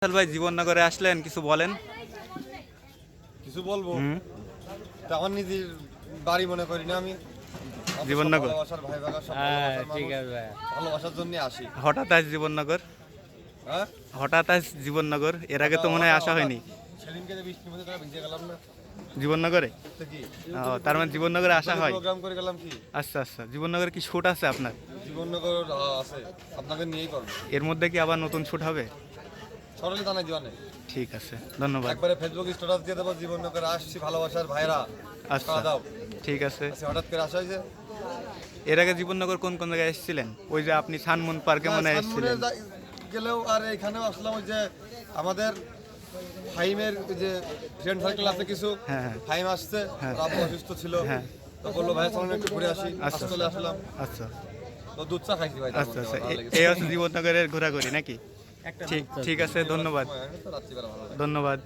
ভাই জীবননগরে আসলেন, কিছু বলেন। কিছু বলবো তা আমার নিজের বাড়ি মনে করি না আমি। জীবননগর ভালোবাসার ভাই ভাগা সব ভালোবাসার ঠিক মানুষ, আছে ভাই। ভালোবাসার জন্য আসি। হঠাৎ আজ জীবননগর, হ্যাঁ হঠাৎ আজ জীবননগর, এর আগে তো মনে হয় আসা হয়নি সেদিনকে যে বৃষ্টির মধ্যে তারা ভিজে গেলাম না জীবননগরে। তো কি তার মানে জীবননগরে আসা হয়। প্রোগ্রাম করে গেলাম কি আচ্ছা আচ্ছা, জীবননগরে কি শুট আছে আপনার? জীবননগর আছে, আপনাকে নিয়েই করবো। এর মধ্যে কি আবার নতুন শুট হবে? সরলে জানাই দিওয়ানে ঠিক আছে, ধন্যবাদ। একবারে ফেসবুক স্ট্যাটাস দিয়ে দেবো জীবননগরে আসছি ভালোবাসার ভাইরা আচ্ছা খাওয়া দাও। ঠিক আছে। আচ্ছা, হঠাৎ করে আসা হয়েছে। এর আগে জীবননগর কোন কোন জায়গায় এসেছিলেন? ওই যে আপনি সানমুন পার্কে মনে হয় এসেছিলেন। গেলেও আর এখানেও আসলাম, ওই যে আমাদের ফাইমের যে ফ্রেন্ড সার্কেল আছে কিছু, হ্যাঁ, হ্যাঁ। ফাইম আসছে, হ্যাঁ। ওর আব্বু অসুস্থ ছিল, হ্যাঁ। তো বললো ভাই চলুন একটু ঘুরে আসি, আচ্ছা। চলে আসলাম। আচ্ছা তো দুধ চা খাইছি ভাই, আচ্ছা আচ্ছা, এই হচ্ছে জীবননগরের ঘোরাঘুরি নাকি? ঠিক ঠিক আছে, ধন্যবাদ রাত্রিবেলা ভালো লাগে। ধন্যবাদ।